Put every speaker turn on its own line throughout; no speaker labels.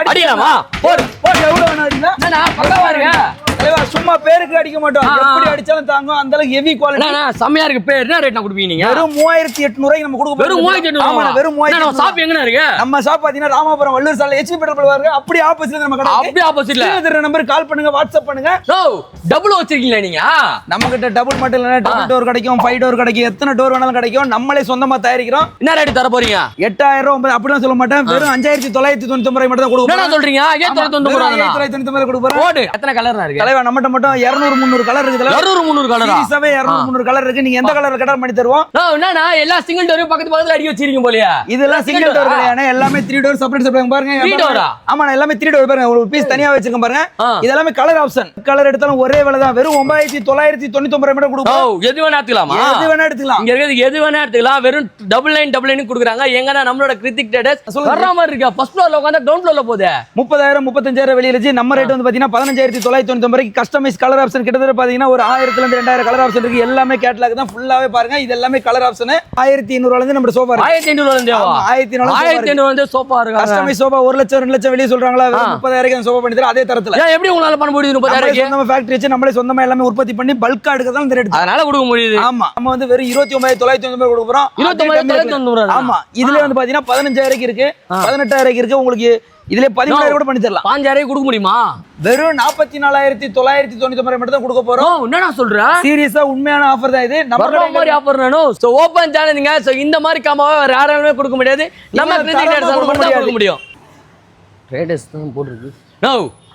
அடிக்கலாமா?
எவ்வளவு வேணா அடிக்கலாம்.
பக்கவா இருங்க
தலைவா, சும்மா பேருக்கு அடிக்க மாட்டோம். எப்படி அடிச்சாலும் தாங்கும். அந்த அளவுக்கு ஹெவி குவாலிட்டி.
செம்மையா இருக்கு. பேர் என்ன ரேட் கொடுப்பீங்க நீங்க?
வெறும் 3800 நம்ம கொடுக்க
வெறும் 3800.
ஆமா, வெறும் 3800.
ஷாப் எங்க இருக்கு?
நம்ம ஷாப் பாத்தீங்கன்னா ராமாபுரம் வள்ளூர் சாலை HP பெட்ரோல் பாருங்க. அப்படியே ஆப்போசிட்ல நம்ம கடை.
அப்படியே ஆப்போசிட்ல.
இந்த நம்பருக்கு கால் பண்ணுங்க, வாட்ஸ்அப் பண்ணுங்க.
டபுள் வச்சிருக்கீங்களா நீங்க?
நம்ம கிட்ட டபுள் மட்டும் இல்ல, டபுள் டோர் கிடைக்கும், 5 டோர் கிடைக்கும், எத்தனை டோர் வேணாலும் கிடைக்கும். நம்மளே சொந்தமா தயாரிக்கிறோம்.
என்ன ரேட் தர போறீங்க?
8000 அப்படிலாம் சொல்ல மாட்டேன். வெறும் 5999 மட்டும் தான் கொடுப்போம்.
என்ன சொல்றீங்க?
5999 கொடுப்போம்.
போடு. எத்தனை கலர் இருக்கு?
தலைவா, நம்மட்ட மட்டும் 200 300 கலர் இருக்கு.
200 300 கலரா?
சீரிஸாவே 200 300 கலர் இருக்கு. நீங்க எந்த கலர்ல கலர் பண்ணி தருவோம்.
என்னன்னா எல்லா சிங்கிள் டோரையும் பக்கத்துல அடி வச்சிருக்கீங்க போலயா?
இதெல்லாம் சிங்கிள் டோர் கிடையாது, எல்லாமே 3 டோர் செப்பரேட் பாருங்க.
3 டோரா?
ஆமா, எல்லாமே 3 டோர் பாருங்க. ஒரு பீஸ் தனியா வச்சிருக்கேன் பாருங்க. இதெல்லாம் கலர் ஆப்ஷன். கலர் எடுத்தாலும் ஒரே விலை தான். வெறும் 9999 மட்டும் கொடுப்போம்.
எது வேணா எடுத்துக்கலாமா?
எது வேணா எடுத்துக்கலாம்.
இங்க இருக்கிறது எது வேணா எடுத்துக்கலாம். வெறும் 9999 கொடுக்குறாங்க. எங்கனா நம்மளோட கிருத்திக் ட்ரேடர்ஸ் வர்ற மாதிரி இருக்கு. ஃபர்ஸ்ட் ஃப்ளோர்ல உட்கார்ந்தா கிரவுண்ட் ஃப்ளோர்ல போகுது.
30,000 35,000 வெளியில இருக்கு. நம்ம ரேட் வந்து பாத்தீங்கன்னா 15999 வரைக்கும். கஸ்டமைஸ் கலர் ஆப்ஷன் கிட்டத்தட்ட பாத்தீங்கன்னா ஒரு 1000 ல இருந்து 2000 கலர் ஆப்ஷன் இருக்கு. எல்லாமே கேட்டலாக் தான். ஃபுல்லாவே பாருங்க. இது எல்லாமே கலர் ஆப்ஷன். 1500 ல இருந்து நம்ம சோஃபா இருக்கு. 1500
ல இருந்தேவா? 1500 ல இருந்து சோஃபா இருக்கு.
கஸ்டமைஸ் சோஃபா 1 லட்சம் 2 லட்சம் வெளிய சொல்றாங்களா? 30,000 க்கு சோஃபா பண்ணி தர. அதே தரத்துல.
ஏன் எப்படி உங்களால பண்ண முடியுது? 30,000 க்கு
நம்ம ஃபேக்டரி வச்சு நம்மளே சொந்தமா எல்லாமே உற்பத்தி பண்ணி பல்கா எடுக்கறதால இந்த ரேட்.
அதனால கொடுக்க முடியுது.
ஆமா, நம்ம வந்து வெறும் 29999 கொடுக்க போறோம்.
29999.
ஆமா, இதுல வந்து பாத்தீங்கன்னா 15,000 க்கு இருக்கு, 18,000 க்கு இருக்கு. உங்களுக்கு இதுல 17,000 கூட பண்ணி தரலாம்.
5000 கொடுக்க முடியுமா?
வெறும் 44,999 மட்டும் தான் கொடுக்க போறோம்.
என்னடா சொல்ற?
சீரியஸா உண்மையான ஆஃபர் தான் இது.
நம்ம மாதிரி ஆஃபர் நானோ. சோ ஓபன் சேனல்ங்க. சோ இந்த மாதிரி காமாவை வேற யாராலுமே கொடுக்க முடியாது. நம்ம கிரெடிட் கார்டு தான் கொடுக்க முடியும். ட்ரேடர்ஸ் தான் போட்டுருக்கு. நோ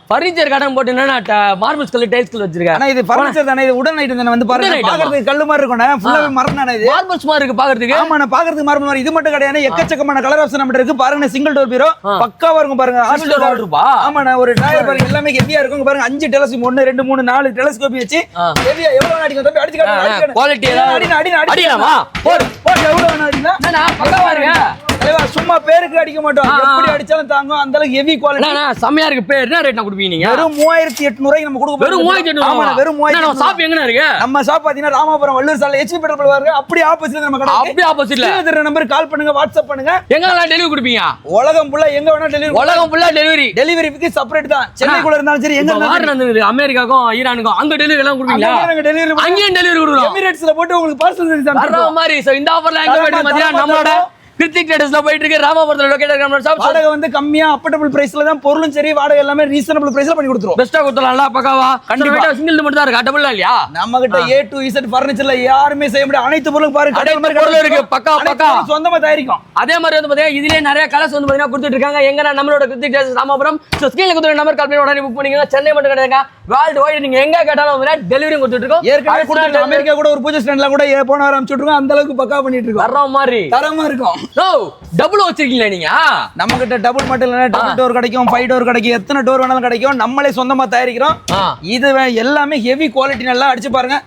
ஃபர்னிச்சர் கடன் போட்டு என்னன்னா மார்பிள்ஸ் கல் டைல்ஸ் கல் வச்சிருக்காங்க.
ஆனா இது ஃபர்னிச்சர் தானே, இது உடன் ஐட்டம் தானே. வந்து பாருங்க, பாக்குறதுக்கு கல்லு மாதிரி இருக்கும். ஃபுல்லாவே மரம் தானே இது.
மார்பிள்ஸ் மாதிரி இருக்கு பாக்குறதுக்கு.
ஆமா, நான் பாக்குறதுக்கு மார்பிள் மாதிரி. இது மட்டும் கிடையாது, எக்கச்சக்கமான கலர் ஆப்ஷன் நம்ம இருக்கு. பாருங்க, சிங்கிள் டோர் பீரோ பக்காவா இருக்கும் பாருங்க.
சிங்கிள் டோர் ஆர்டர்ப்பா.
ஆமா, நான் ஒரு டயர் பாருங்க, எல்லாமே ஹெவியா இருக்கும் பாருங்க. 5 டெலஸ்கோப் 1 2 3 4 டெலஸ்கோப் வச்சு ஹெவியா எவ்வளவு அடிக்கும் தம்பி? அடிச்சு காட்டுங்க.
குவாலிட்டி அடிக்கலாமா?
போடு எவ்வளவு வேணா அடிக்கலாம்.
நான் பக்கவா இருங்க.
தலைவா, சும்மா பேருக்கு அடிக்க மாட்டோம். எப்படி அடிச்சாலும் தாங்கும். அந்த அளவுக்கு ஹெவி குவாலிட்டி.
செம்மையா இருக்கு. பேர் என்ன ரேட் கொடுப்பீங்க நீங்க?
வெறும் 3800 நம்ம கொடுக்க போறோம்.
வெறும் 3800.
ஆமா, வெறும் 3800.
ஷாப் எங்க இருக்கு?
நம்ம ஷாப் பாத்தீங்கன்னா ராமாபுரம் வள்ளூர் சாலை HP பெட்ரோல் பாருங்க. அப்படியே ஆப்போசிட்ல நம்ம கடை.
அப்படியே ஆப்போசிட்ல.
இந்த நம்பருக்கு கால் பண்ணுங்க, வாட்ஸ்அப் பண்ணுங்க.
எங்கலாம் டெலிவரி கொடுப்பீங்க?
உலகம் ஃபுல்லா எங்க வேணா டெலிவரி.
உலகம் ஃபுல்லா டெலிவரி.
டெலிவரிக்கு செப்பரேட் தான். சென்னைக்குள்ள இருந்தாலும் சரி, எங்க
இருந்தாலும் அமெரிக்காக்கும் ஈரானுக்கும் அங்க டெலிவரி எல்லாம் கொடுப்பீங்களா?
அங்கேயும் டெலிவரி கொடுக்குறோம். எமிரேட்ஸ்ல போட்டு உங்களுக்கு பார்சல் சர்வீஸ்
வர்ற மாதிரி. சோ இந்த ஆஃபர்ல எங்க வேணும் மதியா நம்மளோட கிருத்திக் ட்ரேடர்ஸ்ல போயிட்டு இருக்கு. ராமாபுரத்துல லொகேட் ஆகிற நம்ம ஷாப்.
வாடகை வந்து கம்மியா அஃபோர்டபிள் பிரைஸ்ல தான். பொருளும் சரி, வாடகை எல்லாமே ரீசனபிள் பிரைஸ்ல பண்ணி கொடுத்துருவோம்.
பெஸ்டா கொடுத்தலாம்ல பக்காவா? கண்டிப்பா சிங்கிள் மட்டும் தான் இருக்கு. டபுள் இல்லையா?
நம்ம கிட்ட A to Z ஃபர்னிச்சர்ல யாருமே செய்ய முடியாது. அனைத்து பொருளும் பாருங்க.
கடல் மாதிரி பொருள் இருக்கு. பக்கா
சொந்தமா தயாரிக்கும்.
அதே மாதிரி வந்து பாத்தீங்கன்னா இதுலயே நிறைய கலர்ஸ் வந்து பாத்தீங்கன்னா கொடுத்துட்டு இருக்காங்க. எங்கனா நம்மளோட கிருத்திக் ட்ரேடர்ஸ் ராமாபுரம். சோ ஸ்கிரீன்ல கொடுத்த நம்பர் கால் பண்ணி உடனே புக் பண்ணீங்க. சென்னை மட்டும் கிடையாதுங்க, வேர்ல்ட் வைட் நீங்க எங்க கேட்டாலும் வந்து டெலிவரி கொடுத்துட்டு இருக்கோம்.
ஏற்கனவே கொடுத்துட்டு அமெரிக்கா கூட ஒரு பூஜை ஸ்டாண்ட்ல கூட போன வாரம் அனுப்பிச்சு விட்டுருக்கோம். அந்த அளவுக்கு பக்கா பண்ணிட்டு இருக்கோம்.
வர்ற மாதிரி
தரமா இருக்கும்.
டபுள் வச்சிருக்கீங்களா நீங்க?
நம்ம கிட்ட டபுள் மட்டும் இல்ல, டபுள் டோர் கிடைக்கும், 5 டோர் கிடைக்கும், எத்தனை டோர் வேணாலும் கிடைக்கும். நம்மளே சொந்தமா தயாரிக்கிறோம். இது எல்லாமே ஹெவி குவாலிட்டி. நல்லா அடிச்சு பாருங்க.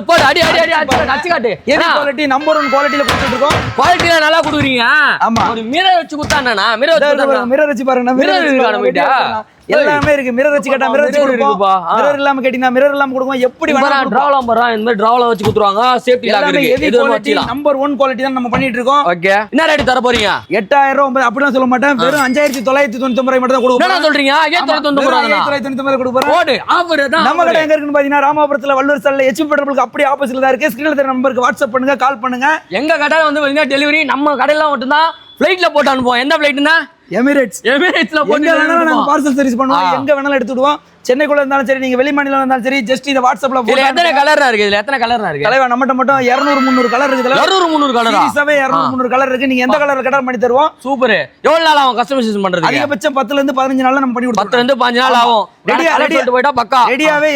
போடு அடி அடிச்சு காட்டு.
ஹெவி குவாலிட்டி, நம்பர் 1 குவாலிட்டில கொடுத்துட்டு இருக்கோம்.
குவாலிட்டில நல்லா கொடுக்குறீங்க.
ஆமா,
ஒரு மிரர் வச்சு குத்தானேனா?
மிரர் வச்சு பாருங்க. மிரர் இருக்கா நம்ம கிட்ட? எல்லாமே இருக்கு. மிரர் வச்சு கேட்டா மிரர் வச்சு கொடுப்போம். மிரர் இல்லாம கேட்டினா மிரர் இல்லாம கொடுப்போம். எப்படி வேணா
டிராவலாம் போறா. இந்த மாதிரி டிராவல வச்சு குத்துறாங்க. சேஃப்டி லாக் இருக்கு. இது வச்சிடலாம்.
நம்பர் 1 குவாலிட்டி தான் நம்ம பண்ணிட்டு இருக்கோம்.
ஓகே, என்ன ரேட் தர போறீங்க?
8000 அப்படிலாம் சொல்ல மாட்டேன். வெறும் 5999 மட்டும் தான் கொடுப்போம்.
என்ன சொல்றீங்க?
5999 கொடுப்போம்.
போடு ஆஃபர் தான்.
நம்ம கடை எங்க இருக்குன்னு பாத்தீங்கன்னா ராமாபுரத்துல வள்ளூர் சாலை HP பெட்ரோலுக்கு அப்படியே ஆப்போசிட்ல தான் இருக்கு. ஸ்கிரீன்ல தெரிய நம்பருக்கு வாட்ஸ்அப் பண்ணுங்க, கால் பண்ணுங்க.
எங்க கடை வந்து பாத்தீங்கன்னா டெலிவரி நம்ம கடையில மட்டும் தான். ஃளைட்ல போட்டு அனுப்புவோம். எந்த ஃளைட்னா? எமிரேட்ஸ்ல போட்டு
நாங்க பார்சல் சர்வீஸ் பண்ணுவோம். எங்க வேணாலும் எடுத்துடுவோம். சென்னைக்குள்ள இருந்தாலும் சரி, நீங்க வெளி மாநிலம் இருந்தாலும் சரி, ஜஸ்ட் இந்த வாட்ஸ்அப்ல போட்டு.
எத்தனை கலர்னா இருக்கு? இதுல எத்தனை கலர்னா இருக்கு?
தலைவா, நம்மட்ட மட்டும் 200 300 கலர் இருக்கு.
200 300 கலரா?
சீரிஸாவே 200 300 கலர் இருக்கு. நீங்க எந்த கலர்ல கலர் பண்ணி தருவோம்.
சூப்பர். எவ்வளவு நாள் ஆகும் கஸ்டமைசேஷன் பண்றதுக்கு?
அதிகபட்சம் 10 ல இருந்து 15 நாள்ல நம்ம பண்ணி கொடுப்போம்.
10 ல இருந்து 15 நாள் ஆகும். ரெடியா சொல்லிட்டு போய்டா பக்கா.
ரெடியாவே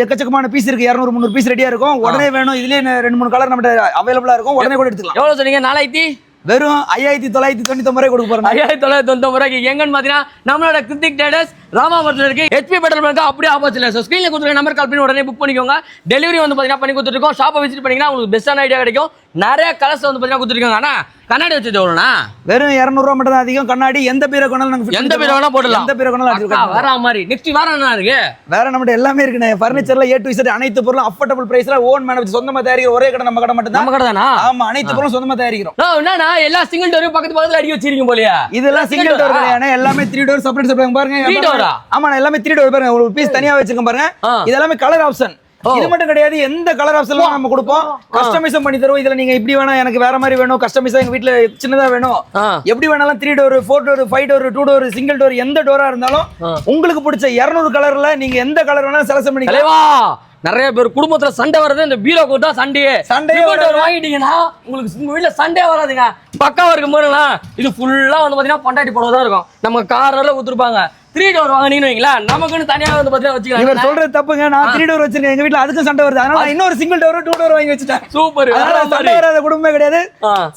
எக்கச்சக்கமான பீஸ் இருக்கு. 200 300 பீஸ் ரெடியா இருக்கும். உடனே வேணும். இதுலயே 2 3 கலர் நம்மட்ட அவேலபிளா இருக்கும். உடனே கூட எடுத்துக்கலாம்.
எவ்வளவு சொன்னீங்க? 4000?
வெறும் 5999 கொடுக்க போறோம்.
5999 ரூபாய்க்கு. எங்கன்னு பாத்தீங்கன்னா நம்மளோட கிருத்திக் ட்ரேடர்ஸ் ராமாபுரத்தில் இருக்கு HP பெட்ரோல் பங்க் அப்படியே ஆப்போசிட்ல. ஸோ ஸ்க்ரீனில் கொடுத்துருக்க நம்பர் கால் பண்ணி உடனே புக் பண்ணிக்கோங்க. டெலிவரி வந்து பார்த்தீங்கன்னா பண்ணி கொடுத்துருக்கோம். ஷாப்பை விசிட் பண்ணீங்கன்னா உங்களுக்கு பெஸ்ட்டான ஐடியா கிடைக்கும். நிறைய கலர்ஸ் வந்து பார்த்தீங்கன்னா கொடுத்துருக்காங்க. ஆனால் கண்ணாடி வச்சது எவ்வளோண்ணா?
வெறும் 200 ரூபா மட்டும் தான் அதிகம். கண்ணாடி எந்த பீரை கொண்டாலும் நாங்கள்
எந்த பீரை வேணா போடலாம்.
எந்த பீரை கொண்டாலும்
வேற மாதிரி. நெக்ஸ்ட் வேற என்ன இருக்கு?
வேற நம்மகிட்ட எல்லாமே இருக்குண்ணே. ஃபர்னிச்சர்ல A to Z அனைத்து பொருளும் அஃபோர்டபுள் பிரைஸ்ல ஓன் மேனுஃபேக்சர் சொந்தமா தயாரிக்கிற ஒரே கடை நம்ம கடை மட்டும் தான்.
நம்ம கடை தானா?
ஆமா, அனைத்து பொருளும் சொந்தமா தயாரிக்கிறோம்.
என்னன்னா எல்லா சிங்கிள் டோரும் பக்கத்துல அடி வச்சிருக்கீங்க போலியா?
இதெல்லாம் சிங்கிள் டோர் கிடையாது, எல்லாமே 3 டோர் செப்பரேட் செப்பரேட் பாருங்க.
3 டோரா?
ஆமா, எல்லாமே 3 டோர் பாருங்க. ஒரு பீஸ் தனியா வச்சிருக்கேன் பாருங்க. இதெல்லாமே கலர் ஆப்ஷன். இது மட்டும் கிடையாது, எந்த கலர் ஆப்ஷன்லாம் நம்ம கொடுப்போம். கஸ்டமைஸும் பண்ணி தருவோம். இதுல நீங்க இப்படி வேணா, எனக்கு வேற மாதிரி வேணும், கஸ்டமைஸா எங்க வீட்ல சின்னதா வேணும், எப்படி வேணாலும் 3 door 4 door 5 door 2 door single door எந்த டோரா இருந்தாலும் உங்களுக்கு பிடிச்ச 200 கலர்ல நீங்க எந்த கலர் வேணாலும் செலக்ட் பண்ணிக்கலாம்.
நிறைய பேர் குடும்பத்துல சண்டை வர்றது இந்த பீரோ கூட சண்டையே வாங்கிட்டீங்கன்னா உங்களுக்கு உங்க வீட்டுல சண்டே வராதுங்க. பக்காவா இருக்கும் போதுங்களா, இது ஃபுல்லா வந்து பாத்தீங்கன்னா பொண்டாட்டி போட தான் இருக்கும். நம்ம காரில் ஊத்துருப்பாங்க. 3 டோர் வாங்கினீங்கன்னு வைங்களேன், நமக்குன்னு தனியாக வந்து பார்த்தீங்கன்னா வச்சுக்கலாம்.
இவர் சொல்றது தப்புங்க. நான் 3 டோர் வச்சிருக்கேன் எங்க வீட்டுல, அதுக்கும் சண்டை வருது. அதனால இன்னொரு சிங்கிள் டோர் 2 டோர் வாங்கி வச்சுட்டேன்.
சூப்பர்.
சண்டை வராத குடும்பமே கிடையாது.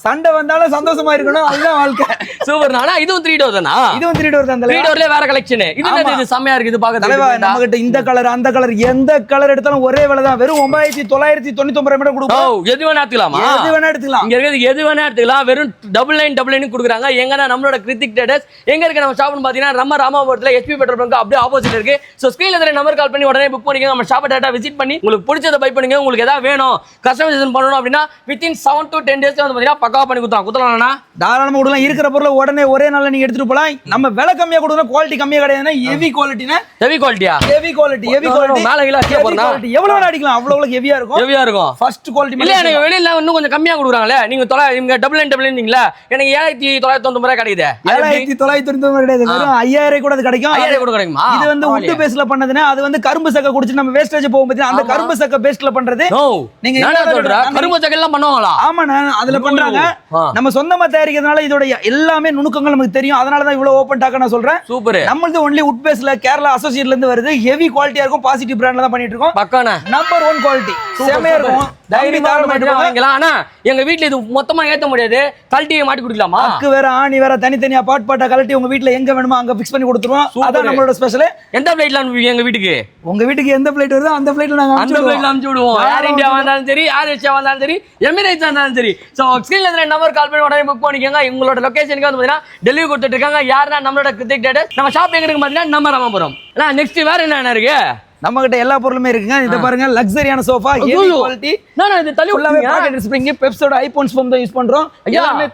சண்டை வந்தாலும் சந்தோஷமா இருக்கணும், அதுதான் வாழ்க்கை.
சூப்பர். ஆனா இதுவும் 3 டோர் தானா?
இதுவும் 3 டோர் தான்.
3 டோர்லயே வேற கலெக்ஷன். இது செம்மையா இருக்கு. இது பார்க்க
நம்ம கிட்ட இந்த கலர் அந்த கலர் எந்த கலர் எடுத்தாலும் ஒரே விலை தான். வெறும் 9999 மட்டும் கொடுப்போம்.
எது வேணா எடுத்துக்கலாம்.
எது வேணா எடுத்துக்கலாம்.
இங்க இருக்கிறது எது வேணா எடுத்துக்கலாம். வெறும் 9999 கொடுக்குறாங்க. எங்கன்னா நம்மளோட கிருத்திக் ட்ரேடர்ஸ் எங்க இருக்கு நம்ம ஷாப்னு பாத்தீங்கன்னா நம்ம ராமாபுரத்துல HP பெட்ரோல் பங்க் அப்படியே ஆப்போசிட் இருக்கு. சோ ஸ்கிரீன்ல தெரிய நம்பர் கால் பண்ணி உடனே புக் பண்ணிக்கோங்க. நம்ம ஷாப்பை டேரக்டா விசிட் பண்ணி உங்களுக்கு பிடிச்சதை பை பண்ணுங்க. உங்களுக்கு ஏதாவது வேணும் கஸ்டமைசேஷன் பண்ணனும் அப்படினா வித்தின் 7 to 10 டேஸ்ல வந்து பாத்தீங்கன்னா பக்காவா பண்ணி குத்தலாம்னா தாராளமா கொடுக்கலாம். இருக்கிற பொருளை உடனே ஒரே நாள்ல நீங்க எடுத்துட்டு போலாம். நம்ம விலை கம்மியா கொடுக்கணும், குவாலிட்டி கம்மியா கிடையாதுன்னா ஹெவி குவாலிட்டினா ஹெவி குவாலிட்டியா ஹெவி குவாலிட்டி மேல கிலோ போறனா எவ்வளவு வேணா அடிக்கலாம். அவ்வளவு ஹெவியா இருக்கும். ஃபர்ஸ்ட் குவாலிட்டி இல்ல, எனக்கு வெளியில இன்னும் கொஞ்சம் கம்மியா கொடுக்குறாங்களே. நீங்க 9999 நீங்களா, எனக்கு 7999 கிடைக்குது. 7999 கிடையாது, வெறும் 5000 கூட அது கிடைக்கும். 5000 கூட கிடைக்குமா? இது வந்து உட் பேஸ்ல பண்ணதுனா, அது வந்து கரும்பு சக்கை குடிச்சு நம்ம வேஸ்டேஜ் போகும் பத்தி அந்த கரும்பு சக்கை பேஸ்ல பண்றது. நீங்க என்ன சொல்ற? கரும்பு சக்கை எல்லாம் பண்ணுவாங்களா? ஆமா, நான் அதுல பண்றாங்க. நம்ம சொந்தமா தயாரிக்கிறதுனால இதோட எல்லாமே நுணுக்கங்கள் நமக்கு தெரியும். அதனால தான் இவ்வளவு ஓபன் டாக்கா நான் சொல்றேன். சூப்பர். நம்மளது ஒன்லி உட் பேஸ்ல கேரளா அசோசியேட்ல இருந்து வருது. ஹெவி குவாலிட்டியா இருக்கும். பாசிட்டிவ் பிராண்ட்ல தான் பண்ணிட்டு இருக்கோம். பக்கான நம்பர் 1 குவாலிட்டி. செமையா இருக்கும். தைரியமா வாங்கலாம். ஆனா எங்க வீட்ல இது மொத்தமா ஏத்த முடியாது. கழட்டியை மாட்டி கொடுக்கலாமா? அக்கு வேற ஆணி வேற தனித்தனியா பாட் பாட்டா கழட்டி உங்க வீட்ல எங்க வேணுமோ அங்க ஃபிக்ஸ் பண்ணி கொடுத்துருவோம். அதான் நம்மளோட ஸ்பெஷல். எந்த ஃளைட்ல அனுப்புவீங்க எங்க வீட்டுக்கு? உங்க வீட்டுக்கு எந்த ஃளைட் வருதோ அந்த ஃளைட்ல நாங்க அனுப்பிச்சு விடுவோம். ஏர் இந்தியா வந்தாலும் சரி, ஏர் ஏசியா வந்தாலும் சரி, எமிரேட்ஸ் வந்தாலும் சரி. சோ ஸ்கிரீன்ல இருக்கிற நம்பர் கால் பண்ணி உடனே புக் பண்ணிக்கோங்க. உங்களோட லொகேஷனுக்கு வந்து பாத்தீங்கன்னா டெலிவரி கொடுத்துட்டு இருக்காங்க. யாருன்னா நம்மளோட கிருத்திக் ட்ரேடர்ஸ். நம்ம ஷாப் எங்க இருக்கு பாத்தீங்கன்னா நம்ம ராமபுரம். நெக்ஸ்ட் வேற என்ன இருக்கு? நம்ம கிட்ட எல்லா பொருளுமே இருக்குங்க. இத பாருங்க, லக்ஸரியான சோஃபா, ஹெவி குவாலிட்டி. இது தள்ளி ஃபுல்லாவே பாக்கெட் ஸ்ப்ரிங், பெப்ஸோட ஐபோன் ஸ்போம் தான் யூஸ் பண்றோம். எல்லாமே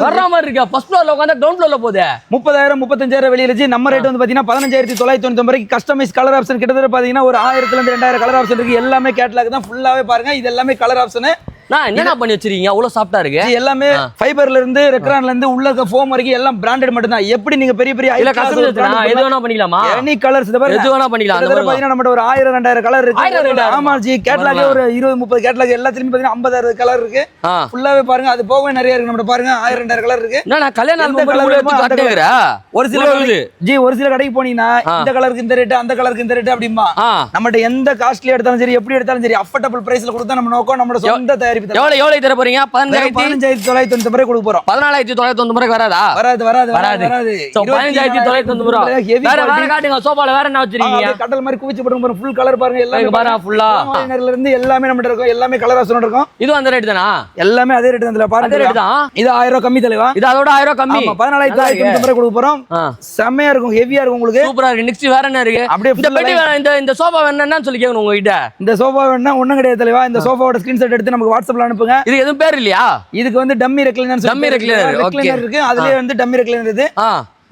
வர்ற மாதிரி இருக்கா? ஃபர்ஸ்ட் ஃப்ளோர்ல உட்கார்ந்தா கிரவுண்ட் ஃப்ளோர்ல போகுது. 30,000 35,000 வெளியில இருக்கு. நம்ம ரேட் வந்து பாத்தீங்கன்னா 15,999 வரைக்கும். கஸ்டமைஸ் கலர் ஆப்ஷன் கிட்டத்தட்ட பாத்தீங்கன்னா ஒரு 1000 ல இருந்து 2000 கலர் ஆப்ஷன் இருக்கு. எல்லாமே கேட்டலாக் தான். ஃபுல்லாவே பாருங்க, இது எல்லாமே கலர் ஆப்ஷன். நான் என்னடா பண்ணி வச்சிருக்கீங்க? அவ்வளவு சாஃப்ட்டா இருக்கு. எல்லாமே ஃபைபர்ல இருந்து ரெக்ரான்ல இருந்து உள்ள இருக்க ஃபோம் வரைக்கும் எல்லாம் பிராண்டட் மட்டும் தான். எப்படி நீங்க பெரிய பெரிய இல்ல கஸ்டமைஸ் எது வேணா பண்ணிக்கலாமா? எனி கலர்ஸ் இத பாருங்க, எது வேணா பண்ணிக்கலாம். அந்த மாதிரி பாத்தீங்கன்னா நம்ம ஒரு 1000 2000 கலர் இருக்கு. ஆமா ஜி, கேட்டலாக் ஒரு 20 30 கேட்டலாக் எல்லாத்துலயும் பாத்தீங்கன்னா 50 கலர் இருக்கு. ஃபுல்லாவே பாருங்க, அது போகவே நிறைய இருக்கு. நம்ம பாருங்க 1000 2000 கலர் இருக்கு. நான் கல்யாண ஆல்பம் கலர் எடுத்து காட்டுறேன். ஒரு சில ஜி ஒரு சில கடைக்கு போனீங்கன்னா இந்த கலருக்கு இந்த ரேட், அந்த கலருக்கு இந்த ரேட் அப்படிமா. நம்மட்ட எந்த காஸ்ட்லி எடுத்தாலும் சரி, எப்படி எடுத்தாலும் சரி, அஃபோர்டபிள் பிரைஸ்ல கொடுத்தா நம்ம நோக்கம் நம்மளோட சொந்த தயாரிப்பு. எவ்வளவு தர போறீங்க? 15,999 கொடுக்க போறோம். 14,999 வராதா? வராது வராது வராது. சோ 15,999. வேற காட்டுங்க. சோஃபால வேற என்ன வச்சிருக்கீங்க? கடல் மாதிரி குவிச்சு போடுங்க பாருங்க. ஃபுல் கலர் பாருங்க. எல்லாமே பாருங்க ஃபுல்லா. மாலினர்ல இருந்து எல்லாமே நம்மட்ட இருக்கும். எல்லாமே கலர் ஆப்ஷன் இருக்கும். இது அந்த ரேட் தானா? எல்லாமே அதே ரேட் தான். பாருங்க அதே ரேட் தான். இது 1000 ரூபாய் கம்மி தலைவா. இது அதோட 1000 ரூபாய் கம்மி. 14,999 கொடுக்க போறோம். செமையா இருக்கும், ஹெவியா இருக்கும் உங்களுக்கு. சூப்பரா இருக்கு. நெக்ஸ்ட் வேற என்ன இருக்கு? அப்படியே இந்த பெட்டி இந்த சோஃபா வேணும்னா சொல்லி கேக்கணும் உங்க கிட்ட. இந்த சோஃபா வேணும்னா ஒண்ணும் கிடையாது தலைவா. இந்த சோஃபாவோட ஸ்கிரீன்ஷாட் எடுத்து நமக்கு வாட்ஸ்அப்ல அனுப்புங்க. இது எதுவும் பேர் இல்லையா? இதுக்கு வந்து டம்மி ரெக்லைனர் இருக்கு. அதுலயே வந்து டம்மி ரெக்லைனர் இருக்கு.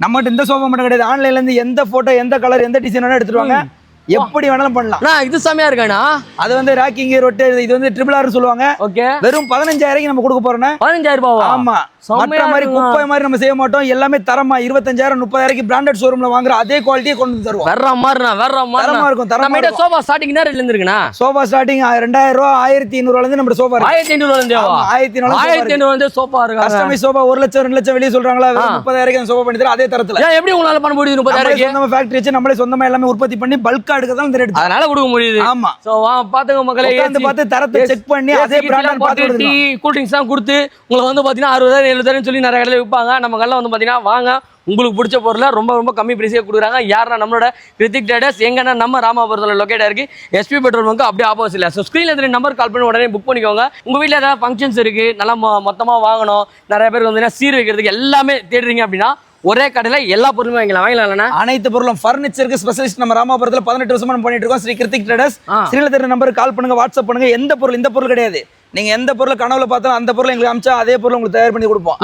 நம்மகிட்ட இந்த சோஃபா மட்டும் கிடையாது. ஆன்லைன்ல இருந்து எந்த போட்டோ, எந்த கலர், எந்த டிசைன் வேணா எடுத்துட்டு வாங்க. எப்படி வேணாலும் பண்ணலாம். இது செமையா இருக்கானா? அது வந்து ராக்கிங் ரொட்டே, இது வந்து ட்ரிபிள் ஆர் சொல்லுவாங்க. ஓகே, வெறும் 15,000 நம்ம கொடுக்க போறோம். 15,000 ரூபாயா? ஆமா. மற்ற மாதிரி குப்பை மாதிரி நம்ம செய்ய மாட்டோம். எல்லாமே தரமா 25,000 30,000 பிராண்டட் ஷோரூம்ல வாங்குற அதே குவாலிட்டியை கொண்டு வந்து தருவோம். வேற மாதிரி தரமா இருக்கும். தரமா இருக்கும். சோஃபா ஸ்டார்டிங் என்ன ரேட்ல இருந்து இருக்குனா? சோஃபா ஸ்டார்டிங் 2,000 ரூபாய் 1,500 ல இருந்து நம்ம சோஃபா இருக்கு. 1,500 ல இருந்து 1,500 ல இருந்து சோஃபா இருக்கு. கஸ்டமைஸ் சோஃபா 1 லட்சம் 2 லட்சம் வெளிய சொல்றாங்களா? 30,000 சோஃபா பண்ணி தர அதே தரத்துல. ஏன் எப்படி உங்களால பண்ண முடியுது? 30,000 நம்ம ஃபேக்டரி வச்சு நம்மளே சொந்தமா எல்லாமே உற்பத்தி பண்ணி பல்கா எடுக்க தான் இந்த ரேட். அதனால கொடுக்க முடியுது. ஆமா. சோ பாத்துங்க மக்களே, வந்து பார்த்து தரத்தை செக் பண்ணி அதே பிராண்ட் பார்த்து டீ கூல் ட்ரிங்க்ஸ் தான் கொடுத்து உங்களுக்கு வந்து பாத்தீங்கன்னா 60,000 70,000 சொல்லி நிறைய கடையில விற்பாங்க. நம்ம கடையில வந்து பாத்தீங்கன்னா வாங்க, உங்களுக்கு பிடிச்ச பொருளை ரொம்ப ரொம்ப கம்மி பிரைஸே கொடுக்குறாங்க. யாருன்னா நம்மளோட கிருத்திக் ட்ரேடர்ஸ் எங்கன்னா நம்ம ராமாபுரத்தில் லொக்கேட் ஆயிருக்கு எஸ்பி பெட்ரோல் பங்க் அப்படியே ஆப்போசிட்ல. ஸோ ஸ்க்ரீனில் இருக்கிற நம்பர் கால் பண்ணி உடனே புக் பண்ணிக்கோங்க. உங்கள் வீட்டில் ஏதாவது ஃபங்க்ஷன்ஸ் இருக்கு, நல்லா மொத்தமாக வாங்கணும், நிறைய பேருக்கு வந்து சீர் வைக்கிறதுக்கு எல்லாமே தேடுறீங்க அப்படின்னா ஒரே கடையில் எல்லா பொருளுமே வாங்கலாம்.
அனைத்து பொருளும் ஃபர்னிச்சருக்கு ஸ்பெஷலிஸ்ட் நம்ம ராமாபுரத்தில் 18 வருஷமா பண்ணிட்டு இருக்கோம். ஸ்ரீ கிருத்திக் ட்ரேடர்ஸ். ஸ்க்ரீனில் தெரியுற நம்பருக்கு கால் பண்ணுங்க, வாட்ஸ்அப் பண்ணுங்க. எந்த பொருள் இந்த பொருள் கிடையாது, நீங்க எந்த பொருளை கனவுல பார்த்தாலும் அந்த பொருளை எங்களுக்கு அமிச்சா அதே பொருள் உங்களுக்கு தயார் பண்ணி கொடுப்போம்.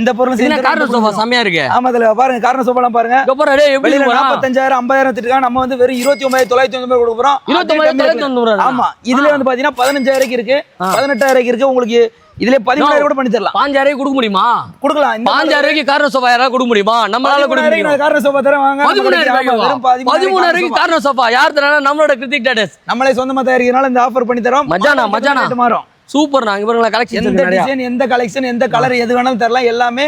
இந்த பொருள்
கார்னர் சோஃபா செமையா இருக்கு.
ஆமா அதுல பாருங்க கார்னர் சோஃபாலாம் பாருங்க. 45,000 50,000 எடுத்துட்டாங்க. நம்ம வந்து வெறும் 29,990 கொடுக்க போறோம்.
29,990.
ஆமா இதுல வந்து பாத்தீங்கன்னா 15,000 இருக்கு, 18,000 இருக்கு. உங்களுக்கு இதுல 17,000 கூட பண்ணி தரலாம்.
5,000 கொடுக்க முடியுமா?
கொடுக்கலாம்.
5,000 கார்னர் சோஃபா யாராவது கொடுக்க முடியுமா? நம்மளால கொடுக்க முடியும்.
கார்னர் சோஃபா தர வாங்க.
13,000 கார்னர் சோஃபா யார் தரனா? நம்மளோட கிருத்திக் ட்ரேடர்ஸ்.
நம்மளே சொந்தமா தயாரிக்கிறனால இந்த ஆஃபர் பண்ணி தரோம்.
மஜானா மாறும். சூப்பர். நாங்க இவங்கள கலெக்ஷன்
எந்த டிசைன் எந்த கலெக்ஷன் எந்த கலர் எது வேணாலும் தரலாம். எல்லாமே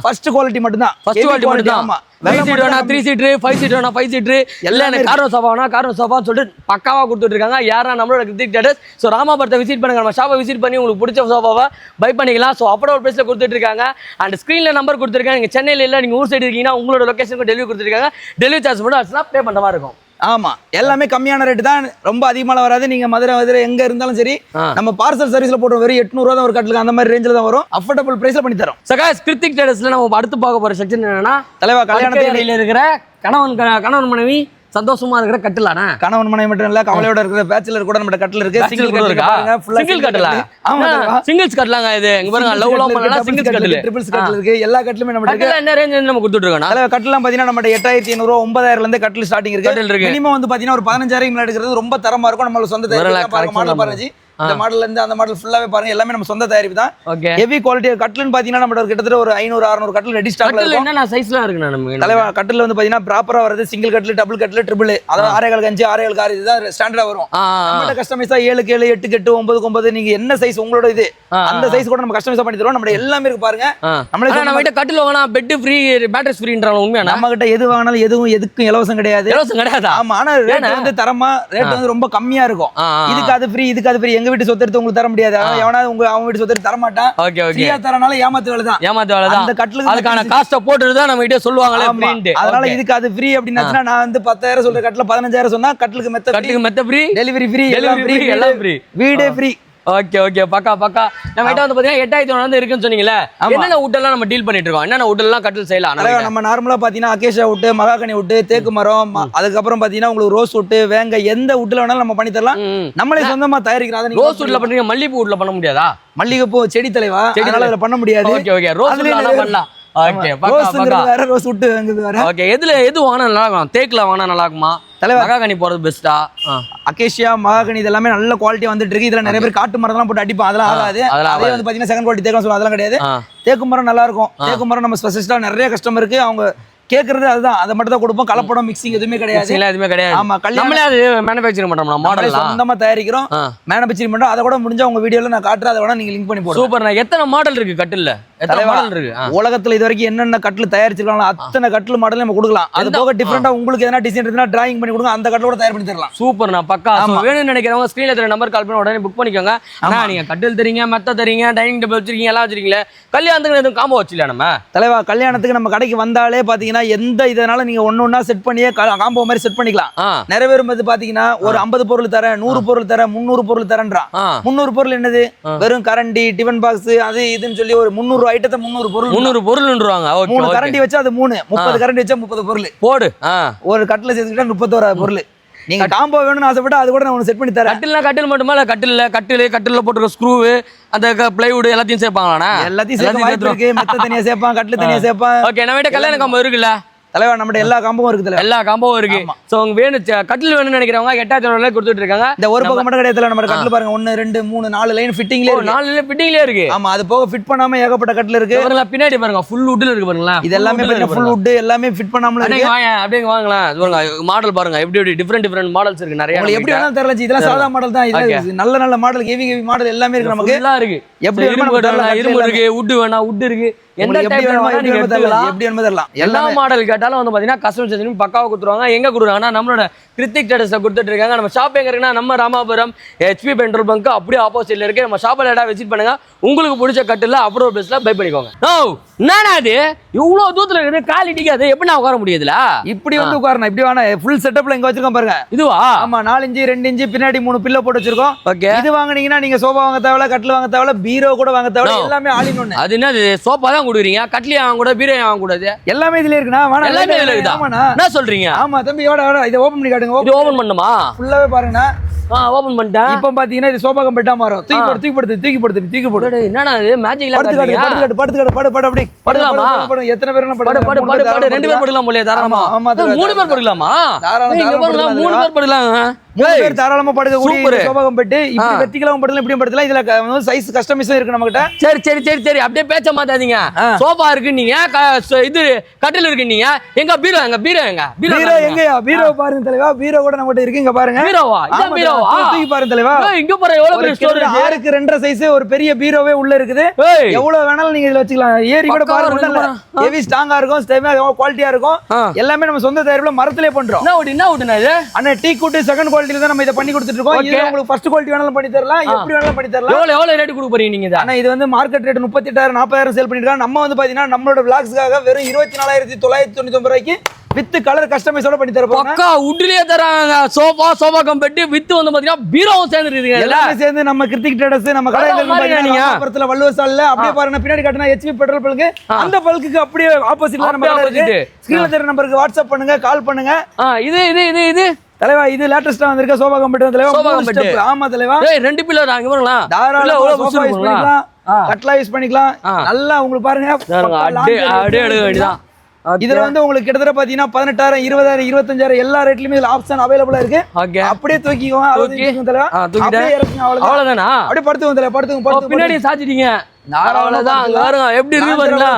ஃபர்ஸ்ட் குவாலிட்டி மட்டும் தான்.
ஃபர்ஸ்ட் குவாலிட்டி மட்டும் தான். 3 சீட் வேணா 3 சீட், 5 சீட் வேணா 5 சீட், எல்லாம் எனக்கு கார்னர் சோஃபா வேணா கார்னர் சோஃபான்னு சொல்லிட்டு பக்காவா கொடுத்துட்டு இருக்காங்க. யாரா நம்மளோட கிருத்திக் ட்ரேடர்ஸ். ஸோ ராமாபுரத்தை விசிட் பண்ணுங்க, நம்ம ஷாப்பை விசிட் பண்ணி உங்களுக்கு பிடிச்ச சோஃபாவை பை பண்ணிக்கலாம். ஸோ அப்போ ஒரு பிளேஸ்ல கொடுத்துட்டு இருக்காங்க. அண்ட் ஸ்க்ரீன்ல நம்பர் கொடுத்துருக்காங்க. நீங்க சென்னையில இல்லை, நீங்க ஊர் சைடு இருக்கீங்கன்னா உங்களோட லொகேஷனுக்கு டெலிவரி கொடுத்துருக்காங்க. டெலிவரி சார்ஜ் மட்டும் அட்ஸ்னா பே பண்ற மாதிரி இருக்கும்.
ஆமா எல்லாமே கம்மியான ரேட் தான், ரொம்ப அதிகமாக வராது. நீங்க மதுரை எங்க இருந்தாலும் சரி நம்ம பார்சல் சர்வீஸ்ல போட்டு வெறும் 800 தான் ஒரு கட்டலுக்கு, அந்த மாதிரி ரேஞ்சில தான் வரும். அஃபோர்டபுள் பிரைஸ்ல பண்ணி தரோம்.
சகாஸ் கிருத்திக் ட்ரேடர்ஸ்ல நம்ம அடுத்து பார்க்க போற செக்ஷன் என்னன்னா,
தலைவா கல்யாணத்துல
இருக்கிற கணவன் மனைவி சந்தோஷமா இருக்கிற கட்டிலானே.
கணவன் மனைவி மட்டும் இல்ல, கவலையோட இருக்கிற பேச்சுலர் கூட நம்ம கட்டில் இருக்கு. சிங்கிள்
கட்டில். ஆமா சிங்கிள்ஸ் கட்டலாங்க. இது இங்க பாருங்க, லவ் பண்ணா சிங்கிள்ஸ் கட்டில்,
ட்ரிபிள்ஸ் கட்டில் இருக்கு. எல்லா கட்டிலுமே நம்ம இருக்கு.
என்ன ரேஞ்ச் நம்ம கொடுத்துட்டு இருக்கோம்.
தலைவா கட்டிலாம் பாத்தீங்கன்னா நம்ம 8,500 9,000 இருந்து கட்டில் ஸ்டார்டிங் இருக்கு. மினிமம் வந்து பாத்தீங்கன்னா ஒரு 15,000 மேல எடுக்கிறது ரொம்ப தரமா இருக்கும். நம்ம சொந்த தயாரிப்பு மாடல் பாருங்க. இந்த மாடல்ல இருந்து அந்த மாடல் ஃபுல்லாவே பாருங்க, எல்லாமே நம்ம சொந்த தயாரிப்பு தான். ஹெவி குவாலிட்டி கட்டில்னு பாத்தீங்கன்னா நம்ம கிட்டத்தட்ட ஒரு 500-600 கட்டில் ரெடி ஸ்டாக்ல இருக்கு.
என்னென்ன சைஸ்லாம் இருக்கு நமக்கு
தலைவா கட்டில் வந்து பாத்தீங்கன்னா ப்ராப்பரா வருது. சிங்கிள் கட்டில், டபுள் கட்டில், ட்ரிபிள், அதாவது 6.5 6.5 இதுதான் ஸ்டாண்டர்டா வரும். நம்ம கஸ்டமைஸா 7 8 8 9 நீங்க என்ன சைஸ் உங்களோட இது அந்த சைஸ் கூட நம்ம கஸ்டமைஸா பண்ணி தரோம். நம்ம எல்லாமே இருக்கு பாருங்க.
நம்ம கிட்ட கட்டில் வாங்கினா பெட் ஃப்ரீ, பேட்டரி ஃப்ரீன்றாங்க. உண்மையா நம்ம
கிட்ட எது வாங்கினாலும் எதுக்கும் இலவசம் கிடையாது. ஆமா, ஆனா ரேட் வந்து தரமா, ரேட் வந்து ரொம்ப கம்மியா இருக்கும். இதுக்கு அது ஃப்ரீ, இதுக்கு அது ஃப்ரீ. எங்க வீட்டு சொத்து எடுத்து உங்களுக்கு தர முடியாது. எவனாவது அவன் வீட்டு சொத்து தர மாட்டான். ஃப்ரீயா தரனால ஏமாத்து வேலை தான். அந்த கட்டிலுக்கு
அதுக்கான காஸ்ட போட்டுட்டு தான் நம்ம கிட்ட சொல்லுவாங்களே ஃப்ரீன்ட்டு.
அதனால இதுக்கு அது ஃப்ரீ அப்படினா நான் வந்து 10,000 சொல்ற கட்டில 15,000 சொன்னா கட்டிலுக்கு மெத்த ஃப்ரீ, டெலிவரி ஃப்ரீ, எல்லாம் ஃப்ரீ, வீடே ஃப்ரீ.
ஓகே பக்கா நம்ம கிட்ட வந்து பாத்தீங்கன்னா 8,000 இருக்குன்னு சொன்னீங்கல்ல. என்னென்ன வுட் எல்லாம் நம்ம டீல் பண்ணிட்டு இருக்கோம், என்னென்ன வுட் எல்லாம் கட்டில் செய்யலாம்?
நம்ம நார்மலா பாத்தீங்கன்னா அகேஷியா வுட், மகாகனி வுட், தேக்கு மரம், அதுக்கப்புறம் பாத்தீங்கன்னா உங்களுக்கு ரோஸ் வுட், வேங்க, எந்த வுட்ல வேணாலும் நம்ம பண்ணி தரலாம். நம்மளே சொந்தமா தயாரிக்கிறோம்.
ரோஸ் வுட்ல பண்றீங்க, மல்லிகைப்பூ வுட்ல பண்ண முடியாதா?
மல்லிகைப்பூ செடி தலைவா, அதனால அதுல பண்ண முடியாது.
ஓகே ரோஸ் வுட்ல பண்ணலாம். ஓகே பக்கா
வேற ரோஸ் வுட் வாங்குது வேற.
ஓகே எது வாங்கினா நல்லா இருக்கும்? தேக்குல வாங்கினா நல்லா இருக்குமா, மகாகனி போறது பெஸ்டா?
அகேஷியா, மகாகனி இதெல்லாம் நல்ல குவாலிட்டி வந்துட்டு இருக்கு. இதுல நிறைய பேர் காட்டு மரம் போட்டு அடிப்போம், அதெல்லாம் ஆகாது. அதே வந்து பாத்தீங்கன்னா செகண்ட் குவாலிட்டி தேக்கு சொல்லுவோம், அதெல்லாம் கிடையாது. தேக்கு மரம் நல்லா இருக்கும். தேக்கு மரம் நம்ம ஸ்பெஷலிஸ்டா நிறைய கஸ்டமருக்கு அவங்க கேக்குறது அதுதான், அதை மட்டும் தான் கொடுப்போம். கலப்படம் மிக்சிங் எதுவுமே கிடையாது.
எதுவுமே கிடையாது.
ஆமா,
நம்மளே அது மேனுஃபேக்சரிங் பண்றோம், மாடல்
சொந்தமா தயாரிக்கிறோம், மேனுஃபேக்சரிங் பண்றோம். அதை கூட முடிஞ்சா உங்க வீடியோல நான் காட்டுறேன், அதை வேணா நீங்க லிங்க் பண்ணி போடுங்க.
சூப்பர். எத்தனை மாடல் இருக்கு கட்டில்ல?
உலகத்துல இது வரைக்கும் என்னென்ன கட்டில் தயாரிச்சிருக்காங்களோ அத்தனை கட்டில் மாடல் நம்ம கொடுக்கலாம். அது போக டிஃபரெண்டா உங்களுக்கு எதனா டிசைன் இருந்தா டிராயிங் பண்ணி கொடுங்க, அந்த கட்டில கூட தயார் பண்ணி தரலாம்.
சூப்பர். நான் பக்கா வேணும்னு நினைக்கிறவங்க ஸ்கிரீன்ல தெரிய நம்பர் கால் பண்ணி உடனே புக் பண்ணிக்கோங்க. ஆனா நீங்க கட்டில் தரீங்க, மெத்த தரீங்க, டைனிங் டேபிள் வச்சிருக்கீங்க, எல்லாம் வச்சிருக்கீங்களே, கல்யாணத்துக்கு எதுவும் காம்போ வச்சிடலாம் நம்ம.
தலைவா கல்யாணத்துக்கு நம்ம கடைக்கு வந்தாலே பாத்தீங்கன்னா எந்த இதனால நீங்க ஒன்னொன்னா செட் பண்ணியே காம்போ மாதிரி செட் பண்ணிக்கலாம். நிறைய பேர் வந்து பாத்தீங்கன்னா ஒரு 50 பொருள் தரேன், 100 பொருள் தரேன், 300 பொருள் தரேன்றான். 300 பொருள் என்னது? வெறும் கரண்டி, டிஃபன் பாக்ஸ், அது இதுன்னு சொல்லி ஒரு 300 ஐட்டத்தை 300 பொருள்ன்றாங்க. 3 கரண்டி வச்சா அது 3, 30 கரண்டி வச்சா 30 பொருள் போடு. ஒரு கட்டில சேர்த்துக்கிட்டா 31 பொருள். நீங்க காம்போ வேணும்னு ஆசைப்பட்டா அது கூட நான் உங்களுக்கு செட் பண்ணி தரேன்.
கட்டில் மட்டுமா இல்ல கட்டில்ல போட்டுற ஸ்க்ரூ, அந்த பிளைவுட் எல்லாத்தையும் சேர்ப்பாங்களாண்ணா?
எல்லாத்தையும் சேர்த்து இருக்கு. மெத்த தனியா சேர்ப்பான், கட்டில் தனியா சேர்ப்பான்.
ஓகே, நம்ம கிட்ட கல்யாண காம்போ இருக்குல்ல
தலைவா? நம்ம எல்லா காம்போவும் இருக்கு,
எல்லா காம்போவும் இருக்கு. சோ உங்க வேணும் கட்டில் வேணும்னு நினைக்கிறவங்க 8,000 கொடுத்துட்டு இருக்காங்க.
இந்த ஒரு பக்கம் மட்டும் கிடையாது, நம்ம கட்டில் பாருங்க 1 2 3 4 லைன் ஃபிட்டிங்லயே இருக்கு.
4 லைன் ஃபிட்டிங்லயே இருக்கு.
ஆமா, அது போக ஃபிட் பண்ணாம ஏகப்பட்ட கட்டில் இருக்கு.
பாருங்க பின்னாடி பாருங்க, ஃபுல் வுட்ல இருக்கு பாருங்க. இது
எல்லாமே ஃபுல் வுட், எல்லாமே ஃபிட் பண்ணாமல இருக்கு.
அப்படியே வாங்கலாம். பாருங்க மாடல் பாருங்க, எப்படி டிஃபரண்ட் மாடல்ஸ் இருக்கு நிறைய.
உங்களுக்கு எப்படி வேணாலும் தெரியல, இதெல்லாம் சாதா மாடல் தான். இது நல்ல மாடல், ஹெவி மாடல் எல்லாமே இருக்கு. நமக்கு
எல்லாம் இருக்கு. எப்படி இரும்பு இருக்கு, வுட் வேணா வுட் இருக்கு, எந்த
எப்படி
டைப்
வேணுமோ
வேணுமோ நீங்க
எப்படி தரலாம்,
எடுத்துக்கலாம்.
எப்படி வேணுமோ தரலாம்.
எல்லா
எல்லாமே
மாடல் கேட்டாலும் வந்து பாத்தீங்கன்னா கஸ்டமைசேஷன் பக்காவா கொடுத்துருவாங்க. எங்க கொடுக்குறாங்கன்னா நம்மளோட கிருத்திக் ட்ரேடர்ஸ்ல கொடுத்துட்டு இருக்காங்க. நம்ம ஷாப் எங்க இருக்குன்னா நம்ம ராமாபுரம் HP பெட்ரோல் பங்க் அப்படியே ஆப்போசிட்ல இருக்கு. நம்ம ஷாப்ல டேரக்டா விசிட் பண்ணுங்க. உங்களுக்கு பிடிச்ச கட்டில அப்ரோட் பிளேஸ்ல பை பண்ணிக்கோங்க. ஓ என்னடா இது இவ்வளவு தூரத்துல இருக்குது, கால் இடிக்காது, எப்படி நான் உட்கார முடியுதுல?
இப்படி வந்து உட்காரணும், இப்படி வேணா ஃபுல் செட்டப்ல இங்க வச்சிருக்கோம் பாருங்க.
இதுவா?
ஆமா, 4 இன்ச்சு 2 இன்ச்சு பின்னாடி 3 பில்லோ போட்டு வச்சிருக்கோம்.
ஓகே.
இது வாங்குனீங்கன்னா நீங்க சோஃபா வாங்க தேவையில்ல, கட்டில் வாங்க தேவையில்ல, பீரோ கூட வாங்க தேவையில்ல, எல்லாமே ஆல் இன் ஒன்னு.
அது என்னது சோஃபா தான் கொடுக்குறீங்க, கட்லி வாங்க கூட பீரோ வாங்க கூடாது,
எல்லாமே இதுல இருக்குண்ணா. வேணா
எல்லாமே இதுல இருக்குதா?
ஆமாண்ணா.
என்ன சொல்றீங்க?
ஆமா தம்பி, இதை ஓபன் பண்ணி காட்டுங்க.
இது ஓபன் பண்ணுமா?
ஃபுல்லாவே பாருங்கண்ணா.
ஓபன் பண்ணிட்டேன்.
இப்போ பாத்தீங்கன்னா இது சோஃபா கம்பெட்டா மாறும். தூக்கி போடு.
என்னடா இது மேஜிக்ல
படுத்து அப்படி
படுக்கலாமா?
எத்தனை பேரும்
படு 2 பேர் படுக்கலாம் போலயே தாராளமா.
ஆமா
3 பேர் படுக்கலாமா? இங்க பாருங்க 3 பேர் படுக்கலாம்.
3 பேர் தாராளமா படுக்கக்கூடிய சோஃபா கம்பெட். இப்படி வெட்டிக்கலாம் படுக்கலாம், இப்படியும் படுக்கலாம். இதுல சைஸ் கஸ்டமைஸும் இருக்கு நம்ம கிட்ட.
சரி அப்படியே பேச்ச மாத்தாதீங்க. சோஃபா இருக்கு நீங்க, இது கட்டில் இருக்கு நீங்க. எங்க பீரோ
எங்கயா? பீரோ பாருங்க தலைவா, பீரோ கூட நம்ம கிட்ட இருக்கு. இங்க பாருங்க.
பீரோவா? இதான் பீரோவா?
தூக்கி பாருங்க தலைவா.
இங்க பாருங்க எவ்வளவு பெரிய ஸ்டோரேஜ்.
6க்கு 2.5 சைஸ் ஒரு பெரிய பீரோவே உள்ள இருக்குது. எவ்வளவு வேணாலும் நீங்க இதுல வச்சுக்கலாம். ஏறி கூட பாருங்க, ஹெவி ஸ்ட்ராங்கா இருக்கும், ஸ்டெமா குவாலிட்டியா இருக்கும். எல்லாமே நம்ம சொந்த தயாரிப்புல மரத்திலே பண்றோம்.
என்ன உடனே இது
அண்ணா டீ கூட் செகண்ட் குவாலிட்டில தான் நம்ம இத பண்ணி கொடுத்துட்டு இருக்கோம். இது உங்களுக்கு ஃபர்ஸ்ட் குவாலிட்டி வேணாலும் பண்ணி தரலாம், எப்படி வேணாலும் பண்ணி தரலாம்.
எவ்வளவு ரேட் கொடுக்க போறீங்க நீங்க?
அண்ணா இது வந்து மார்க்கெட் ரேட் 38,000 40,000 சேல் பண்ணிருக்காங்க. நம்ம வந்து பாத்தீங்கன்னா நம்மளோட vlogsக்காக வெறும் 24,999 ரூபாய்க்கு வித் கலர் கஸ்டமைஸோட பண்ணி தர போறோம்.
பக்கா உட்லயே தராங்க. சோஃபா கம்பெட் வித் வந்து பாத்தீங்கன்னா பீரோவும் சேர்ந்து இருக்குங்க.
எல்லாமே சேர்ந்து நம்ம கிருத்திக் ட்ரேடர்ஸ் நம்ம கடையில பாத்தீங்கன்னா பக்கத்துல வள்ளுவர் சாலைல அப்படியே பாருங்க. பின்னாடி காட்டுனா HP பெட்ரோல் பல்க், அந்த பல்க்குக்கு அப்படியே ஆப்போசிட்ல நம்ம கடை இருக்கு. ஸ்கிரீன்ல தெரிய நம்பருக்கு வாட்ஸ்அப் பண்ணுங்க, கால் பண்ணுங்க.
இது
தலைவா இது லேட்டஸ்டா வந்திருக்க சோஃபா கம்பெட் தலைவா.
Sofa cum bed.
ஆமா தலைவா.
2 பில்லர் அங்க பாருங்க.
தாராளமா சோஃபா யூஸ் பண்ணிக்கலாம், கட்லா யூஸ் பண்ணிக்கலாம். நல்லா உங்களுக்கு பாருங்க.
அப்படியே எடுக்க வேண்டியதான்.
இதுல வந்து உங்களுக்கு கிட்டத்தட்ட பாத்தீங்கன்னா 18,000 20,000 25,000 எல்லா ரேட்லயுமே இதுல ஆப்ஷன் அவைலபிளா இருக்கு. அப்படியே தூக்கிக்கோங்க. அப்படியே இறக்குங்க.
அவ்வளவுதானா?
அப்படியே படுத்துங்க.
பின்னாடி சாச்சிட்டீங்க. அவ்வளவுதான். அங்க பாருங்க எப்படி இருக்கு பாருங்க.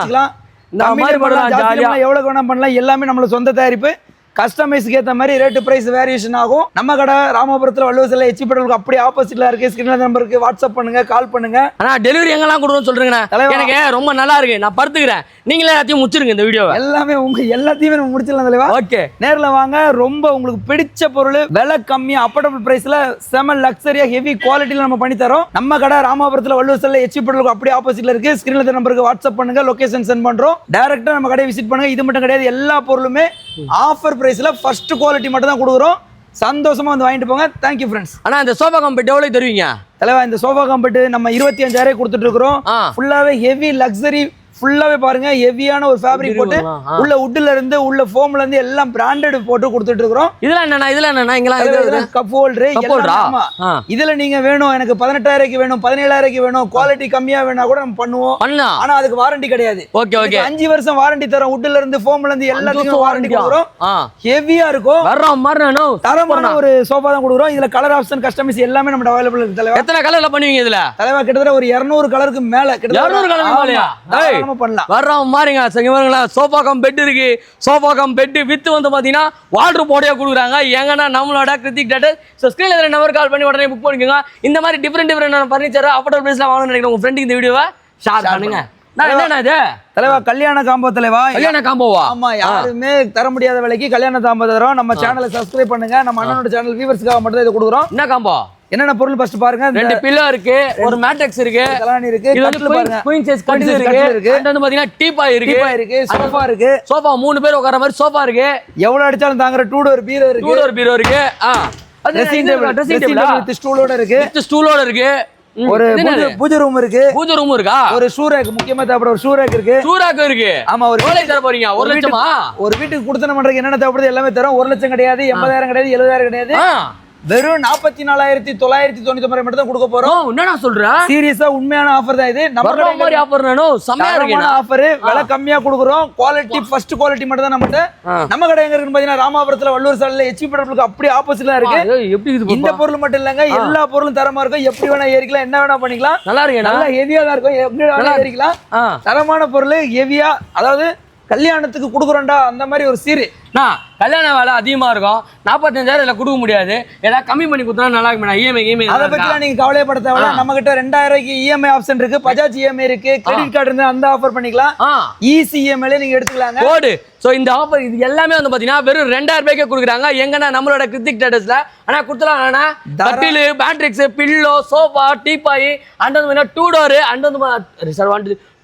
இந்த மாதிரி பண்ணலாம், ஜாலியா
எவ்வளவு வேணா பண்ணலாம். எல்லாமே நம்மளோட சொந்த தயாரிப்பு. கஸ்டமைஸ்க்கு ஏற்ற மாதிரி ரேட்டு பிரைஸ் வேரியேஷன் ஆகும். நம்ம கடை ராமபுரத்தில் வள்ளுவர் சாலை HP பெட்ரோலுக்கு அப்படியே ஆப்போசிட்ல இருக்கு. ஸ்கிரீன்ல நம்பருக்கு வாட்ஸ்அப் பண்ணுங்க, கால் பண்ணுங்க.
ஆனா டெலிவரி எங்கெல்லாம் கொடுக்கணும்னு சொல்றீங்கண்ணா. எனக்கு ரொம்ப நல்லா இருக்கு, நான் படுத்துக்கிறேன். நீங்களே எல்லாத்தையும் முடிச்சிருங்க இந்த வீடியோவை.
எல்லாமே எல்லாத்தையுமே நம்ம முடிச்சிடலாம் தலைவா.
ஓகே,
நேரில் வாங்க. ரொம்ப உங்களுக்கு பிடிச்ச பொருள் விலை கம்மியா அஃபோர்டபுள் பிரைஸ்ல செம லக்ஸரியா ஹெவி குவாலிட்டியில நம்ம பண்ணி தரோம். நம்ம கடை ராமபுரத்தில் வள்ளுவர் சாலை HP பெட்ரோலுக்கு அப்படியே ஆப்போசிட்ல இருக்கு. ஸ்கிரீன்ல நம்பருக்கு வாட்ஸ்அப் பண்ணுங்க, லொகேஷன் சென்ட் பண்றோம். டைரக்டா நம்ம கடையை விசிட் பண்ணுங்க. இது மட்டும் கிடையாது, எல்லா பொருளுமே ஆஃபர் பிரைஸ்ல ஃபர்ஸ்ட் குவாலிட்டி மட்டும் தான் கொடுக்குறோம். சந்தோஷமா வந்து வாங்கிட்டு போங்க. Thank you friends.
ஆனா இந்த சோஃபா கம்பெட் எவ்வளவு தருவீங்க
தலைவா? இந்த சோஃபா கம்பெட் நம்ம 25,000 கொடுத்துட்டு இருக்கிறோம். ஃபுல்லாவே ஹெவி லக்ஸரி, ஃபுல்லாவே பாருங்க ஹெவியான ஒரு ஃபேப்ரிக் போட்டு உள்ள வுட்ல இருந்து உள்ள ஃபோம்ல இருந்து எல்லாம் பிராண்டட் போட்டு கொடுத்துட்டு இருக்கோம்.
இதெல்லாம் என்னன்னா இங்கலாம்
கப் ஹோல்டர். ஆமா, இதுல நீங்க வேணும் எனக்கு 18,000 வேணும் 17,000 வேணும், குவாலிட்டி கம்மியா வேணா கூட நம்ம பண்ணுவோம். ஆனா அதுக்கு வாரண்டி கிடையாது.
ஓகே
5 வருஷம் வாரண்டி தரோம். வுட்ல இருந்து ஃபோம்ல இருந்து எல்லாத்துக்கும் வாரண்டி கொடுக்குறோம். ஹெவியா இருக்கும்,
வர்ற மாதிரி
தரமான ஒரு சோஃபா தான் கொடுக்குறோம். இதுல கலர் ஆப்ஷன் கஸ்டமைஸ் எல்லாமே நம்ம அவைலபிள் இருக்கு தலைவா.
எத்தனை கலர்ல பண்ணுவீங்க இதுல?
தலைவா கிட்டத்தட்ட ஒரு 200 கலருக்கு மேல.
200 கலர் மேலயா?
பண்ணலாம்.
வர்ற மாறிங்க சரிங்களா. சோஃபா கம் பெட் இருக்கு. சோஃபா கம் பெட் வித் வந்து பாத்தீங்கன்னா வாட்டர் போடியா கொடுக்குறாங்க. எங்கன்னா நம்மளோட கிருத்திக் ட்ரேடர்ஸ் ஸ்கிரீன்ல இருக்கிற நம்பர் கால் பண்ணி உடனே புக் பண்ணிக்கோங்க. இந்த மாதிரி டிஃபரெண்ட் ஃபர்னிச்சர் அஃபோர்டபுள் பிரைஸ்ல வாங்கணும்னு நினைக்கிறேன். உங்க ஃப்ரெண்டுக்கு இந்த வீடியோவை ஷேர் பண்ணுங்க. என்னன்னா இது
தலைவா கல்யாண காம்போ தலைவா.
கல்யாண காம்போவா?
ஆமா, யாருமே தர முடியாத விலைக்கு கல்யாண காம்போ தரோம். நம்ம சேனலை சப்ஸ்கிரைப் பண்ணுங்க. நம்ம அண்ணனோட சேனல் வியூவர்ஸ்க்காக மட்டும் இதை கொடுக்குறோம்.
என்ன காம்போ?
என்னென்ன பொருள் ஃபர்ஸ்ட் பாருங்க.
2 பில்லோ இருக்கு, ஒரு மேட்ரிக்ஸ் இருக்கு,
கலானி இருக்கு,
இது வந்து பாருங்க குயின் சைஸ் கட்டில் இருக்கு, அண்ட் வந்து பாத்தீங்கன்னா டீபாய் இருக்கு,
சோஃபா இருக்கு.
சோஃபா 3 பேர் உட்கார மாதிரி சோஃபா இருக்கு.
எவ்வளவு அடிச்சாலும் தாங்குற 2 டோர் பீரோ இருக்கு.
2 டோர் பீரோ இருக்கு.
ட்ரெஸ்ஸிங் டேபிள் வித் ஸ்டூலோட இருக்கு.
வித் ஸ்டூலோட இருக்கு.
ஒரு பூஜை ரூம் இருக்கு.
பூஜை ரூம் இருக்கா?
ஒரு ஷூ ரேக், முக்கியமா தேவைப்படுற ஒரு ஷூ ரேக் இருக்கு.
ஷூ ரேக் இருக்கு.
ஆமா, ஒரு
எவ்வளவு தர போறீங்க? 1 லட்சமா?
ஒரு வீட்டுக்கு கொடுத்தன பண்றதுக்கு என்னென்ன தேவைப்படுது எல்லாமே தரோம். 1 லட்சம் கிடையாது, 80,000 கிடையாது, 70,000 கிடையாது. வெறும் 44,999 மட்டும் தான் கொடுக்க போறோம்.
என்னடா சொல்ற?
சீரியஸா உண்மையான ஆஃபர் தான் இது. நம்ம
கடை மாதிரி ஆஃபர் நானோ செமையா இருக்கு.
ஆஃபர் விலை கம்மியா கொடுக்குறோம். குவாலிட்டி ஃபர்ஸ்ட் குவாலிட்டி மட்டும் தான் நம்மட்ட. நம்ம கடை எங்க இருக்குன்னு பாத்தீங்கன்னா ராமாபுரத்துல வள்ளுவர் சாலையில HP பெட்ரோலுக்கு அப்படியே ஆப்போசிட்ல இருக்கு.
எப்படி இது?
இந்த பொருள் மட்டும் இல்லங்க, எல்லா பொருளும் தரமா இருக்கும். எப்படி வேணா ஏறிக்கலாம், என்ன வேணா பண்ணிக்கலாம்.
நல்லா இருக்கு.
நல்லா ஹெவியா தான் இருக்கும். எப்படி வேணா ஏறிக்கலாம். தரமான பொருள் ஹெவியா, அதாவது கல்யாணத்துக்கு கொடுக்குறோம்டா அந்த மாதிரி ஒரு சீரு.
கல்யாண வேலை அதிகமா இருக்கும், 45,000 இதுல கொடுக்க முடியாது, ஏதாவது கம்மி பண்ணி கொடுத்தா நல்லா இருக்கும். இஎம்ஐ
அதை பத்திலாம் நீங்க கவலைப்பட தேவையில்ல. நம்ம கிட்ட 2000 ரூபாய்க்கு இஎம்ஐ ஆப்ஷன் இருக்கு, பஜாஜ் இஎம்ஐ இருக்கு, கிரெடிட் கார்டு இருந்தா அந்த ஆஃபர் பண்ணிக்கலாம், ஈஸி இஎம்ஐல நீங்க எடுத்துக்கலாங்க.
கோடு சோ இந்த ஆஃபர் இது எல்லாமே வந்து பாத்தீங்கன்னா வெறும் 2000 ரூபாய்க்கே கொடுக்குறாங்க. எங்கன்னா நம்மளோட கிருத்திக் ட்ரேடர்ஸ்ல. ஆனா கொடுத்தலாம் ஆனா கட்டில், Patrick's, pillow, sofa, teapoy, and வந்து 2 டோர், அண்ட் வந்து ரிசர்வ்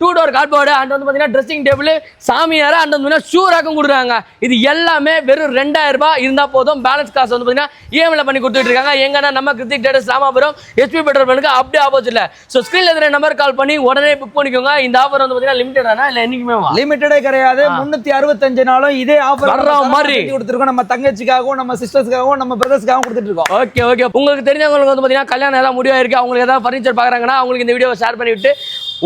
2 டோர் கார்ட்போர்டு, அண்ட் வந்து பாத்தீங்கன்னா ட்ரெஸ்ஸிங் டேபிள், சாமியார், அண்ட் வந்து ஷூ ராக்கும் கொடுக்குறாங்க. இது எல்லாமே வெறும் 2000 ரூபாய் இருந்தா போதும். பேலன்ஸ் காசு வந்து பாத்தீங்கன்னா இஎம்ஐல பண்ணி கொடுத்துட்டு இருக்காங்க. எங்கன்னா நம்ம Hrithik traders Ramapuram HP petrol bunk அப்படியே ஆப்போசிட்ல. சோ ஸ்கிரீன்ல இருக்கிற நம்பர் கால் பண்ணி உடனே புக் பண்ணிக்கோங்க. இந்த ஆஃபர் வந்து பாத்தீங்கன்னா லிமிட்டடானா இல்ல என்னைக்குமே
லிமிட்டடே கிடையாது. 365 நாளும் இதே ஆஃபர்
வர்ற மாதிரி
கொடுத்துருக்கோம். நம்ம தங்கச்சிக்காகவும், நம்ம சிஸ்டர்ஸ்க்காகவும், நம்ம பிரதர்ஸ்க்காகவும் கொடுத்துட்டு இருக்கோம்.
Okay okay. உங்களுக்கு தெரிஞ்சவங்களுக்கு வந்து பாத்தீங்கன்னா கல்யாணம் ஏதாவது முடிவாயிருக்கு, அவங்களுக்கு ஏதாவது ஃபர்னிச்சர் பாக்குறாங்கன்னா அவங்களுக்கு இந்த வீடியோவை ஷேர் பண்ணி விட்டு,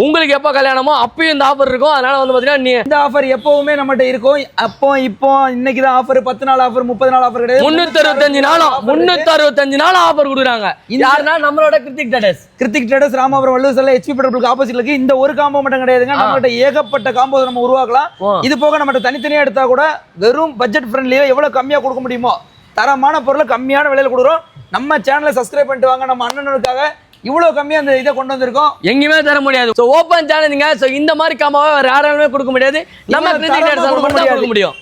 உங்களுக்கு எப்போ கல்யாணமோ அப்பயும் இந்த ஆஃபர் இருக்கும். அதனால வந்து பாத்தீங்கன்னா
இந்த ஆஃபர் எப்பவுமே நம்மகிட்ட இருக்கும். அப்போ இப்போ இன்னைக்கு தான் ஆஃபர், 10 நாள் ஆஃபர், 30 நாள் ஆஃபர் கிடையாது.
365 நாள் ஆஃபர் கொடுக்குறாங்க. யாருன்னா நம்மளோட கிருத்திக் ட்ரேடர்ஸ்.
கிருத்திக் ட்ரேடர்ஸ் ராமாபுரம் வள்ளுவர்ல HP பெட்ரோல் ஆப்போசிட்ல இருக்கு. இந்த ஒரு காம்போ மட்டும் கிடையாதுங்க, நம்மகிட்ட ஏகப்பட்ட காம்போ நம்ம உருவாக்கலாம். இது போக நம்மகிட்ட தனித்தனியா எடுத்தா கூட வெறும் பட்ஜெட் ஃப்ரெண்ட்லியா எவ்வளவு கம்மியா கொடுக்க முடியுமோ தரமான பொருளை கம்மியான விலையில கொடுக்குறோம். நம்ம சேனலை சப்ஸ்கிரைப் பண்ணிட்டு வாங்க. நம்ம அண்ணனுக்காக இவ்வளவு கம்மியா அந்த இதை கொண்டு வந்திருக்கோம், எங்கேயுமே தர முடியாது. So open சேனலுங்க. சோ இந்த மாதிரி காமாவை வேற யாராலுமே கொடுக்க முடியாது, நம்ம கிருத்திக் ட்ரேடர்ஸ் கொடுக்க முடியும்.